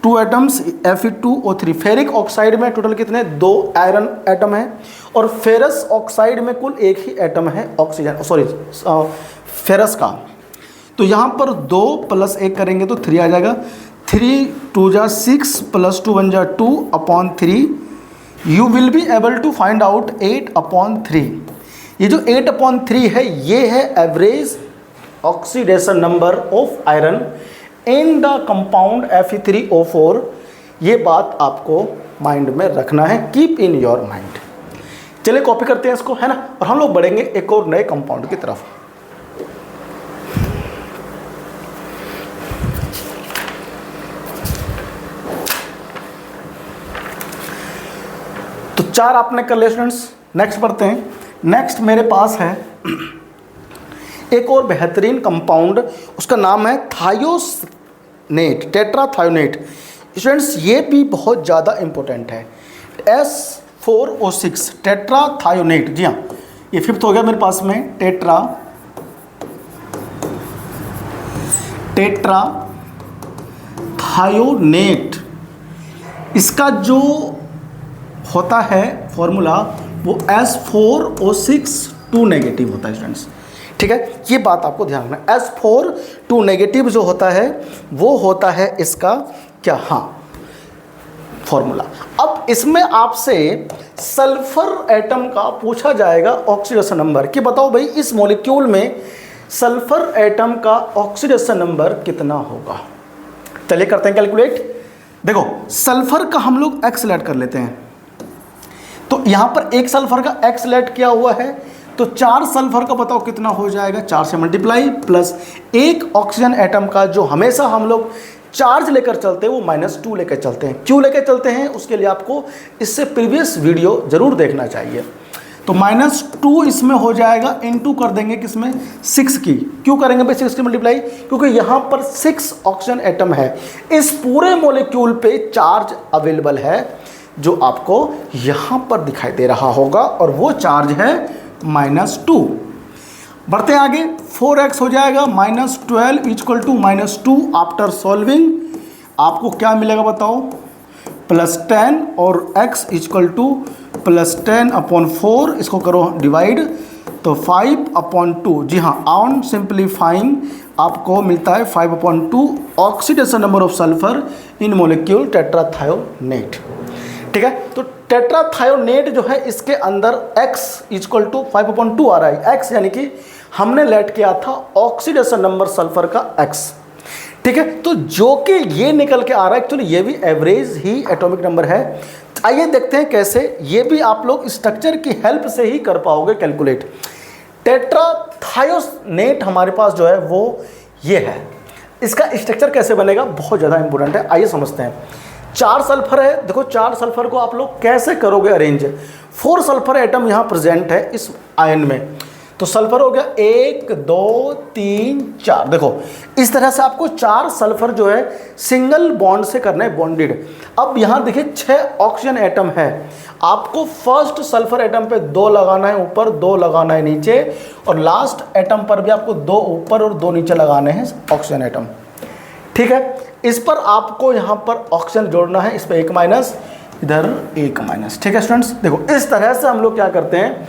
2 एटम्स Fe2O3। फेरिक ऑक्साइड में टोटल कितने, 2 आयरन एटम है और फेरस ऑक्साइड में कुल एक ही एटम है ऑक्सीजन, सॉरी फेरस का। तो यहाँ पर 2 + 1 करेंगे तो 3 आ जाएगा, 3 2 जा 6 + 2 1 जा 2 upon 3। You will be able to find out 8/3। ये जो 8/3 है ये है average oxidation number of iron in the compound Fe3O4। ये बात आपको माइंड में रखना है, कीप इन योर माइंड। चलिए कॉपी करते हैं इसको, है ना, और हम लोग बढ़ेंगे एक और नए कंपाउंड की तरफ। तो 4 आपने कर लिया स्टूडेंट्स, नेक्स्ट बढ़ते हैं। नेक्स्ट मेरे पास है एक और बेहतरीन कंपाउंड, उसका नाम है थायोनेट, टेट्राथायोनेट। स्टूडेंट्स ये भी बहुत ज़्यादा इंपॉर्टेंट है। S4O6 tetrathionate. जी हाँ, ये फिफ्थ हो गया मेरे पास में, टेट्राथायोनेट। इसका जो होता है फॉर्मूला वो S4O6 2 नेगेटिव होता है स्टूडेंट्स। ठीक है, ये बात आपको ध्यान रखना। S4 2 नेगेटिव जो होता है वो होता है इसका क्या, हाँ, फॉर्मूला। अब इसमें आपसे सल्फर एटम का पूछा जाएगा ऑक्सीडेशन नंबर, कि बताओ भाई इस मॉलिक्यूल में सल्फर एटम का ऑक्सीडेशन नंबर कितना होगा। चलिए करते हैं कैलकुलेट। देखो सल्फर का हम लोग एक्स लेट कर लेते हैं, तो यहां पर एक सल्फर का एक्स लेट किया हुआ है, तो 4 सल्फर का बताओ कितना हो जाएगा, 4 से मल्टीप्लाई प्लस एक ऑक्सीजन एटम का जो हमेशा हम लोग चार्ज लेकर चलते हैं वो -2 लेकर चलते हैं। क्यों लेकर चलते हैं उसके लिए आपको इससे प्रीवियस वीडियो जरूर देखना चाहिए। तो -2 इसमें हो जाएगा, इनटू कर देंगे किसमें, 6 की। क्यों करेंगे भाई 6 की मल्टीप्लाई, क्योंकि यहाँ पर 6 ऑक्सीजन एटम है, इस पूरे मॉलिक्यूल पे चार्ज अवेलेबल है जो आपको यहाँ पर दिखाई दे रहा होगा, और वो चार्ज है -2। बढ़ते आगे, 4x हो जाएगा, -12 इक्वल टू -2 आफ्टर सॉल्विंग आपको क्या मिलेगा बताओ, +10 और x इक्वल टू +10/4, इसको करो डिवाइड तो 5/2। जी हाँ, ऑन सिंप्लीफाइंग आपको मिलता है 5/2 oxidation number of sulphur in molecule tetrathionate. ठीक है, तो टेट्राथायोनेट जो है इसके अंदर x इक्वल टू 5/2 आ रहा है। x यानी कि हमने लेट किया था ऑक्सीडेशन नंबर सल्फर का x। ठीक है, तो जो कि ये निकल के आ रहा है, एक्चुअली ये भी एवरेज ही एटॉमिक नंबर है। आइए देखते हैं कैसे, ये भी आप लोग स्ट्रक्चर की हेल्प से ही कर पाओगे कैलकुलेट। टेट्राथायोनेट हमारे पास जो है वो ये है, इसका स्ट्रक्चर कैसे बनेगा बहुत ज़्यादा इंपॉर्टेंट है। आइए समझते हैं। 4 सल्फर है, देखो 4 सल्फर को आप लोग कैसे करोगे अरेंज। 4 सल्फर एटम यहाँ प्रेजेंट है इस आयन में, तो सल्फर हो गया 1 2 3 4। देखो इस तरह से आपको 4 सल्फर जो है सिंगल बॉन्ड से करना है, बॉन्डेड। अब यहाँ देखिए 6 ऑक्सीजन एटम है, आपको फर्स्ट सल्फर एटम पे 2 लगाना है ऊपर, 2 लगाना है नीचे, और लास्ट एटम पर भी आपको 2 ऊपर और 2 नीचे लगाने हैं ऑक्सीजन एटम। ठीक है, इस पर आपको यहाँ पर ऑक्सीजन जोड़ना है, इस पर 1 माइनस, इधर 1 माइनस। ठीक है स्टूडेंट्स, देखो इस तरह से हम लोग क्या करते हैं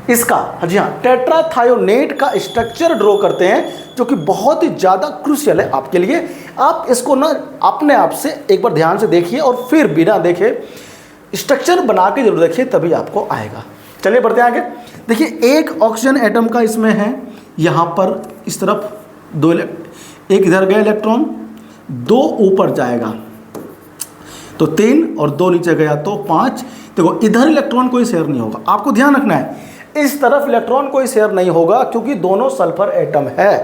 इसका, जी हाँ, टेट्राथायोनेट का स्ट्रक्चर ड्रॉ करते हैं, जो कि बहुत ही ज़्यादा क्रूशियल है आपके लिए। आप इसको ना अपने आप से एक बार ध्यान से देखिए और फिर बिना देखे स्ट्रक्चर बना के जरूर देखिए, तभी आपको आएगा। चलिए बढ़ते हैं आगे। देखिए एक ऑक्सीजन एटम का इसमें है, यहाँ पर इस तरफ 2 एक इधर गया इलेक्ट्रॉन, 2 ऊपर जाएगा तो 3 और 2 नीचे गया तो 5। देखो इधर इलेक्ट्रॉन कोई शेयर नहीं होगा, आपको ध्यान रखना है इस तरफ इलेक्ट्रॉन कोई शेयर नहीं होगा क्योंकि दोनों सल्फर एटम है।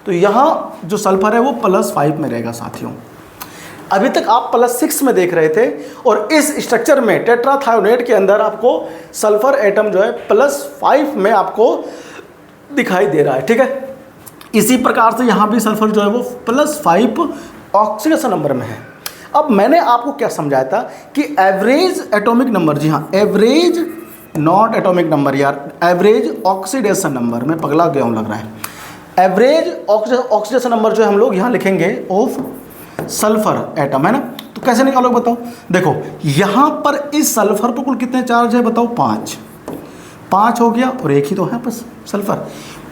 तो यहाँ जो सल्फर है वो +5 में रहेगा साथियों। अभी तक आप +6 में देख रहे थे, और इस स्ट्रक्चर में टेट्राथायोनेट के अंदर आपको सल्फर एटम जो है +5 में आपको दिखाई दे रहा है। ठीक है, इसी प्रकार से यहाँ भी सल्फर जो है वो +5 ऑक्सीडेशन नंबर में है। अब मैंने आपको क्या समझाया था कि एवरेज एटॉमिक नंबर, जी हाँ एवरेज नॉट एटॉमिक नंबर यार, एवरेज ऑक्सीडेशन नंबर, मैं पगला गया हूँ लग रहा है। एवरेज ऑक्सीडेशन नंबर जो हम लोग यहाँ लिखेंगे ऑफ सल्फर एटम, है ना। तो कैसे निकालोगे बताओ। देखो यहाँ पर इस सल्फर पर कुल कितने चार्ज है बताओ, 5 हो गया, और एक ही तो है बस सल्फर,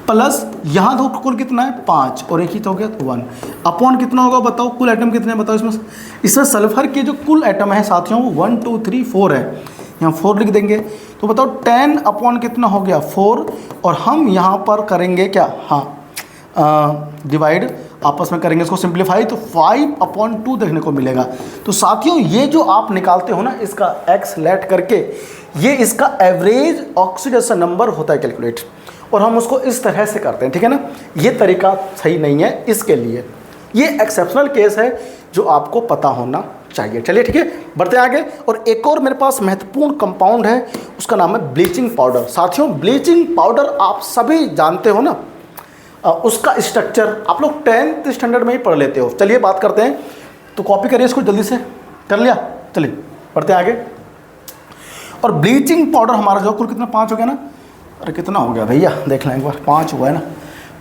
प्लस यहाँ तो कुल कितना है 5 और एक ही तो हो गया 1 अपॉन कितना होगा बताओ, कुल एटम कितने हैं बताओ इसमें सल्फर के जो कुल एटम है साथियों वो 1 2 3 4 है, यहाँ 4 लिख देंगे। तो बताओ 10 अपॉन कितना हो गया 4, और हम यहाँ पर करेंगे क्या, हाँ डिवाइड आपस में करेंगे इसको सिंप्लीफाई, तो 5/2 देखने को मिलेगा। तो साथियों ये जो आप निकालते हो ना इसका x लेट करके, ये इसका एवरेज ऑक्सीडेशन नंबर होता है कैलकुलेट, और हम उसको इस तरह से करते हैं। ठीक है ना, ये तरीका सही नहीं है इसके लिए, ये एक्सेप्शनल केस है जो आपको पता होना चाहिए। चलिए ठीक है, बढ़ते आगे। और एक और मेरे पास महत्वपूर्ण कंपाउंड है, उसका नाम है ब्लीचिंग पाउडर। साथियों ब्लीचिंग पाउडर आप सभी जानते हो ना, उसका स्ट्रक्चर आप लोग 10th स्टैंडर्ड में ही पढ़ लेते हो। चलिए बात करते हैं, तो कॉपी करिए इसको जल्दी से, कर लिया। चलिए बढ़ते आगे। और ब्लीचिंग पाउडर हमारा जो कुल कितना 5 हो गया ना, अरे कितना हो गया भैया देख लें एक बार, 5 हुआ है ना,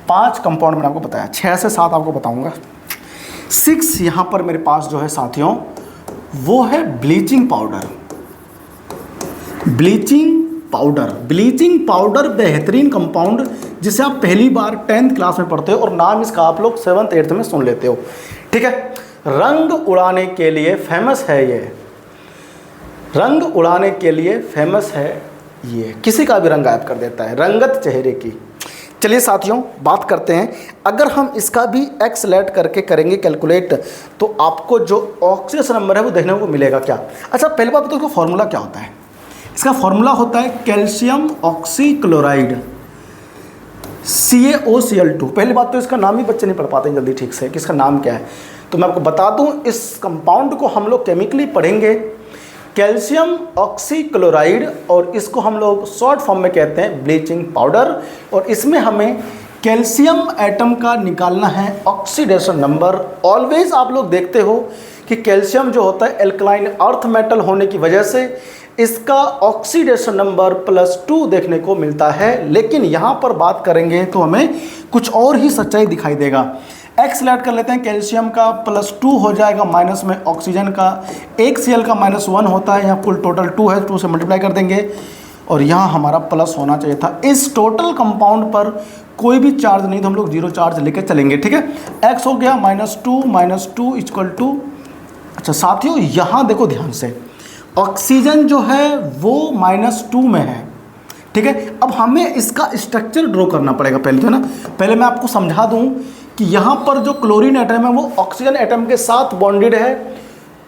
5 कंपाउंड मैंने आपको बताया, 6 से 7 आपको बताऊंगा। 6 यहाँ पर मेरे पास जो है साथियों वो है ब्लीचिंग पाउडर। ब्लीचिंग पाउडर बेहतरीन कंपाउंड जिसे आप पहली बार 10th क्लास में पढ़ते हो और नाम इसका आप लोग 7th 8th में सुन लेते हो, ठीक है। रंग उड़ाने के लिए फेमस है ये, रंग उड़ाने के लिए फेमस है ये, किसी का भी रंग गायब कर देता है, रंगत चेहरे की। चलिए साथियों बात करते हैं, अगर हम इसका भी एक्सलेट करके करेंगे कैलकुलेट तो आपको जो ऑक्सीडेशन नंबर है वो देखने को मिलेगा क्या। अच्छा पहले बात बताओ इसका फॉर्मूला क्या होता है। इसका फॉर्मूला होता है कैल्शियम ऑक्सीक्लोराइड CaOCl2। पहली बात तो इसका नाम ही बच्चे नहीं पढ़ पाते हैं जल्दी ठीक से कि इसका नाम क्या है, तो मैं आपको बता दूं इस कंपाउंड को हम लोग केमिकली पढ़ेंगे कैल्शियम ऑक्सीक्लोराइड, और इसको हम लोग शॉर्ट फॉर्म में कहते हैं ब्लीचिंग पाउडर। और इसमें हमें कैल्शियम एटम का निकालना है ऑक्सीडेशन नंबर। ऑलवेज आप लोग देखते हो कि कैल्शियम जो होता है एल्कलाइन अर्थ मेटल होने की वजह से इसका ऑक्सीडेशन नंबर +2 देखने को मिलता है, लेकिन यहाँ पर बात करेंगे तो हमें कुछ और ही सच्चाई दिखाई देगा। एक्सलेट कर लेते हैं, कैल्शियम का +2 हो जाएगा माइनस में ऑक्सीजन का, एक Cl का -1 होता है, यहाँ कुल टोटल 2 है, 2 से मल्टीप्लाई कर देंगे और यहाँ हमारा प्लस होना चाहिए था। इस टोटल कंपाउंड पर कोई भी चार्ज नहीं तो हम लोग 0 चार्ज लेके चलेंगे, ठीक है। x हो गया -2 = 2। अच्छा साथियों यहाँ देखो ध्यान से, ऑक्सीजन जो है वो -2 में है, ठीक है। अब हमें इसका स्ट्रक्चर ड्रॉ करना पड़ेगा पहले तो, है ना। पहले मैं आपको समझा दूं कि यहाँ पर जो क्लोरीन एटम है वो ऑक्सीजन एटम के साथ बॉन्डेड है,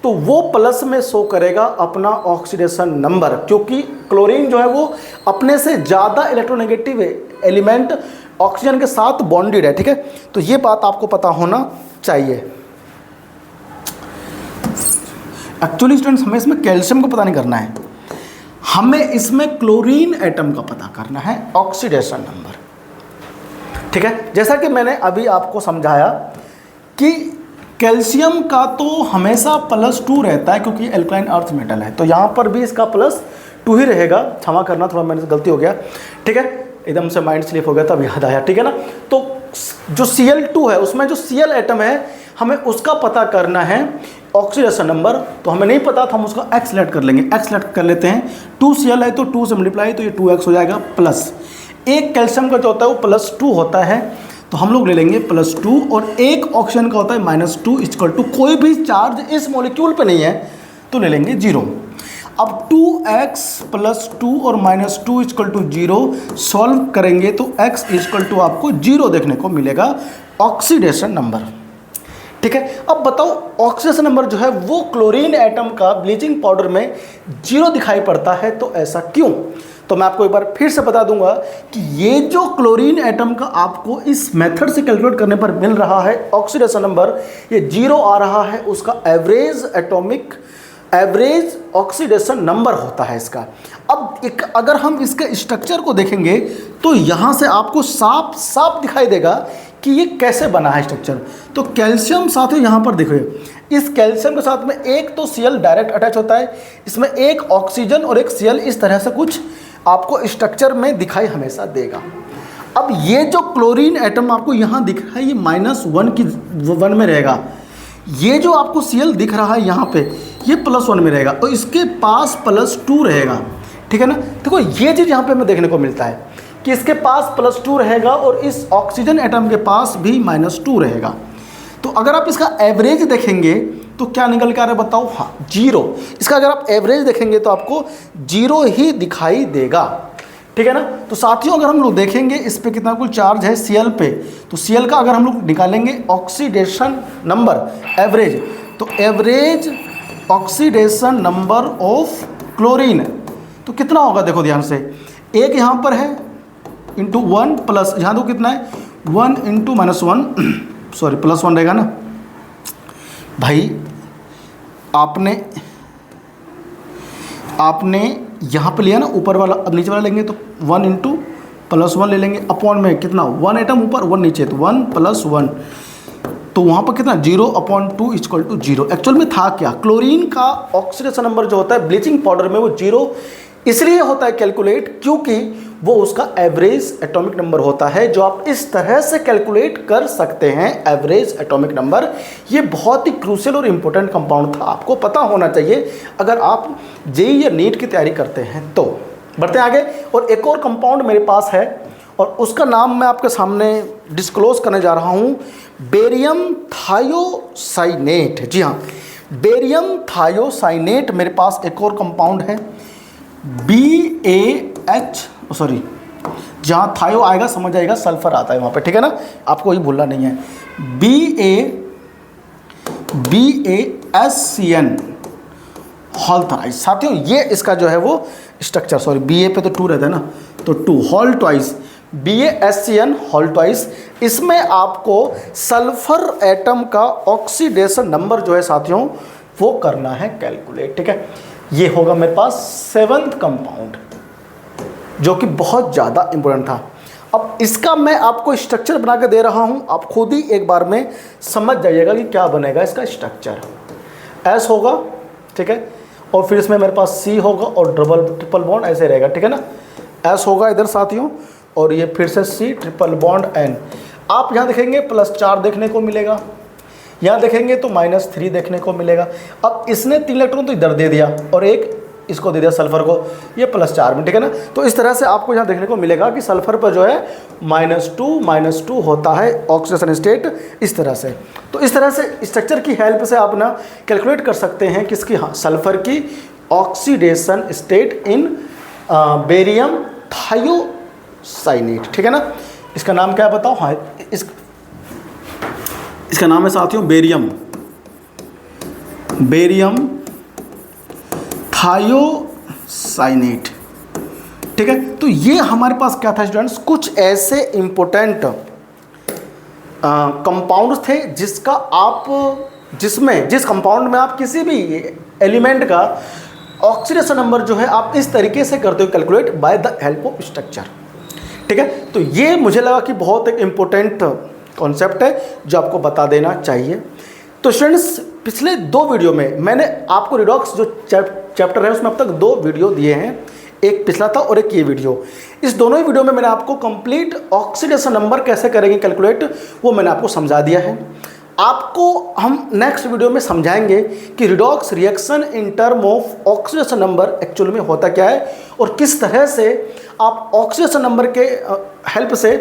तो वो प्लस में शो करेगा अपना ऑक्सीडेशन नंबर, क्योंकि क्लोरीन जो है वो अपने से ज़्यादा इलेक्ट्रोनेगेटिव एलिमेंट ऑक्सीजन के साथ बॉन्डेड है, ठीक है। तो ये बात आपको पता होना चाहिए। एक्चुअली स्टूडेंट्स हमें इसमें कैल्शियम को पता नहीं करना है, हमें इसमें क्लोरीन एटम का पता करना है ऑक्सीडेशन नंबर, ठीक है। जैसा कि मैंने अभी आपको समझाया कि कैल्शियम का तो हमेशा +2 रहता है क्योंकि एल्कलाइन अर्थ मेटल है, तो यहाँ पर भी इसका +2 ही रहेगा। क्षमा करना थोड़ा मेरे से गलती हो गया, ठीक है, एकदम से माइंड स्लिप हो गया तब याद आया, ठीक है ना। तो जो Cl2 है उसमें जो Cl एटम है हमें उसका पता करना है ऑक्सीडेशन नंबर, तो हमें नहीं पता तो हम उसका एक्सलेट कर लेंगे। एक्सलेट कर लेते हैं, 2Cl है तो 2 से मल्टीप्लाई तो ये 2x हो जाएगा प्लस, एक कैल्शियम का जो होता है वो +2 होता है तो हम लोग ले लेंगे +2, और एक ऑक्सीजन का होता है -2 = कोई भी चार्ज इस मॉलिक्यूल पे नहीं है तो ले लेंगे 0। अब 2x + 2 और -2 = 0 सॉल्व करेंगे तो x = आपको 0 देखने को मिलेगा ऑक्सीडेशन नंबर, ठीक है। अब बताओ ऑक्सीडेशन नंबर जो है वो क्लोरीन एटम का ब्लीचिंग पाउडर में 0 दिखाई पड़ता है, तो ऐसा क्यों। तो मैं आपको एक बार फिर से बता दूंगा कि ये जो क्लोरीन एटम का आपको इस मेथड से कैलकुलेट करने पर मिल रहा है ऑक्सीडेशन नंबर, ये 0 आ रहा है, उसका एवरेज ऑक्सीडेशन नंबर होता है इसका। अब अगर हम इसके स्ट्रक्चर को देखेंगे तो यहाँ से आपको साफ साफ दिखाई देगा कि ये कैसे बना है स्ट्रक्चर। तो कैल्शियम साथियों यहाँ पर देखिए, इस कैल्शियम के साथ में एक तो Cl डायरेक्ट अटैच होता है, इसमें एक ऑक्सीजन और एक Cl इस तरह से कुछ आपको स्ट्रक्चर में दिखाई हमेशा देगा। अब ये जो क्लोरीन एटम आपको यहाँ दिख रहा है ये -1 में रहेगा, ये जो आपको Cl दिख रहा है यहाँ पे ये +1 में रहेगा, तो इसके पास +2 रहेगा, ठीक है ना। देखो ये चीज़ यहाँ पे हमें देखने को मिलता है कि इसके पास +2 रहेगा और इस ऑक्सीजन एटम के पास भी -2 रहेगा। तो अगर आप इसका एवरेज देखेंगे तो क्या निकल के आ रहा है बताओ, हाँ 0। इसका अगर आप एवरेज देखेंगे तो आपको 0 ही दिखाई देगा, ठीक है ना। तो साथियों अगर हम लोग देखेंगे इस पे कितना कुल चार्ज है Cl पे, तो Cl का अगर हम लोग निकालेंगे ऑक्सीडेशन नंबर एवरेज, तो average oxidation number of chlorine तो कितना होगा, देखो ध्यान से, एक यहाँ पर है इंटू 1 प्लस यहाँ तो कितना है 1 इंटू -1 सॉरी +1 रहेगा ना भाई। आपने यहाँ पे लिया ना ऊपर वाला, अब नीचे वाला लेंगे तो 1 इंटू +1 ले लेंगे, अपॉन में कितना 1 एटम ऊपर 1 नीचे, तो 1 + 1, तो वहाँ पर कितना 0/2 = 0। एक्चुअल में था क्या, क्लोरीन का ऑक्सीडेशन नंबर जो होता है ब्लीचिंग पाउडर में वो 0 इसलिए होता है कैलकुलेट क्योंकि वो उसका एवरेज एटॉमिक नंबर होता है, जो आप इस तरह से कैलकुलेट कर सकते हैं एवरेज एटॉमिक नंबर। ये बहुत ही क्रूशियल और इम्पोर्टेंट कंपाउंड था, आपको पता होना चाहिए अगर आप जेईई या नीट की तैयारी करते हैं तो। बढ़ते आगे, और एक और कंपाउंड मेरे पास है और उसका नाम मैं आपके सामने डिस्क्लोज करने जा रहा हूँ, बेरियम थायोसाइनेट। जी हाँ, बेरियम थायोसाइनेट मेरे पास एक और कंपाउंड है, जहाँ थायो आएगा समझ आएगा सल्फर आता है वहाँ पे, ठीक है ना, आपको वही भूलना नहीं है। BaSCN हॉल्थराइज। साथियों ये इसका जो है वो स्ट्रक्चर, सॉरी Ba पे तो 2 रहता है ना, तो 2 hall twice, BaSCN hall twice. इसमें आपको सल्फर एटम का ऑक्सीडेशन नंबर जो है साथियों वो करना है कैलकुलेट, ठीक है। ये होगा मेरे पास 7th कंपाउंड, जो कि बहुत ज़्यादा इंपॉर्टेंट था। अब इसका मैं आपको स्ट्रक्चर बना के दे रहा हूँ, आप खुद ही एक बार में समझ जाइएगा कि क्या बनेगा इसका स्ट्रक्चर। S होगा, ठीक है, और फिर इसमें मेरे पास C होगा और डबल ट्रिपल बॉन्ड ऐसे रहेगा, ठीक है ना। S होगा इधर साथियों, और ये फिर से C ट्रिपल बॉन्ड N। आप यहाँ देखेंगे +4 देखने को मिलेगा, यहाँ देखेंगे तो -3 देखने को मिलेगा। अब इसने 3 इलेक्ट्रॉन तो इधर दे दिया और एक इसको दे दिया सल्फर को, ये +4 में, ठीक है ना। तो इस तरह से आपको यहाँ देखने को मिलेगा कि सल्फर पर जो है -2 होता है ऑक्सीडेशन स्टेट, इस तरह से। तो इस तरह से स्ट्रक्चर की हेल्प से आप ना कैलकुलेट कर सकते हैं किसकी, हाँ, सल्फर की oxidation state in barium thiocyanate, ठीक है ना। इसका नाम क्या है बताओ, हाँ, इसका नाम है साथियों बेरियम थायोसाइनेट, ठीक है। तो ये हमारे पास क्या था स्टूडेंट्स, कुछ ऐसे इंपॉर्टेंट कंपाउंड्स थे जिस कंपाउंड में आप किसी भी एलिमेंट का ऑक्सीडेशन नंबर जो है आप इस तरीके से करते हो calculate by the help of structure, ठीक है। तो ये मुझे लगा कि बहुत एक इम्पोर्टेंट कॉन्सेप्ट है जो आपको बता देना चाहिए। तो स्टूडेंट्स पिछले 2 वीडियो में मैंने आपको रिडॉक्स जो चैप्टर है उसमें अब तक 2 वीडियो दिए हैं, एक पिछला था और एक ये वीडियो। इस दोनों ही वीडियो में मैंने आपको कंप्लीट ऑक्सीडेशन नंबर कैसे करेंगे कैलकुलेट वो मैंने आपको समझा दिया है। आपको हम नेक्स्ट वीडियो में समझाएंगे कि redox reaction in term of oxidation number actual में होता क्या है और किस तरह से आप ऑक्सीडेशन नंबर के हेल्प से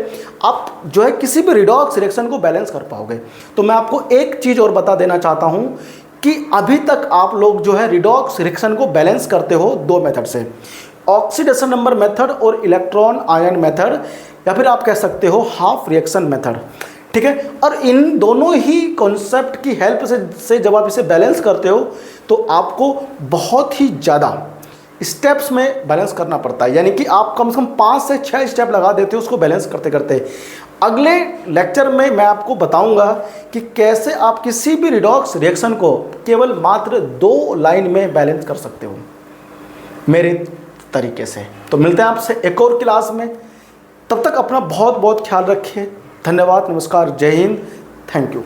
आप जो है किसी भी रिडॉक्स रिएक्शन को बैलेंस कर पाओगे। तो मैं आपको एक चीज़ और बता देना चाहता हूँ कि अभी तक आप लोग जो है रिडॉक्स रिएक्शन को बैलेंस करते हो 2 मेथड से, ऑक्सीडेशन नंबर मेथड और इलेक्ट्रॉन आयन मेथड, या फिर आप कह सकते हो हाफ रिएक्शन मेथड, ठीक है। और इन दोनों ही कॉन्सेप्ट की हेल्प से जब आप इसे बैलेंस करते हो तो आपको बहुत ही ज़्यादा स्टेप्स में बैलेंस करना पड़ता है, यानी कि आप कम से कम 5 से 6 स्टेप लगा देते हो उसको बैलेंस करते करते। अगले लेक्चर में मैं आपको बताऊंगा कि कैसे आप किसी भी रिडॉक्स रिएक्शन को केवल मात्र 2 लाइन में बैलेंस कर सकते हो मेरे तरीके से। तो मिलते हैं आपसे एक और क्लास में, तब तक अपना बहुत बहुत ख्याल रखिए। धन्यवाद, नमस्कार, जय हिंद, थैंक यू।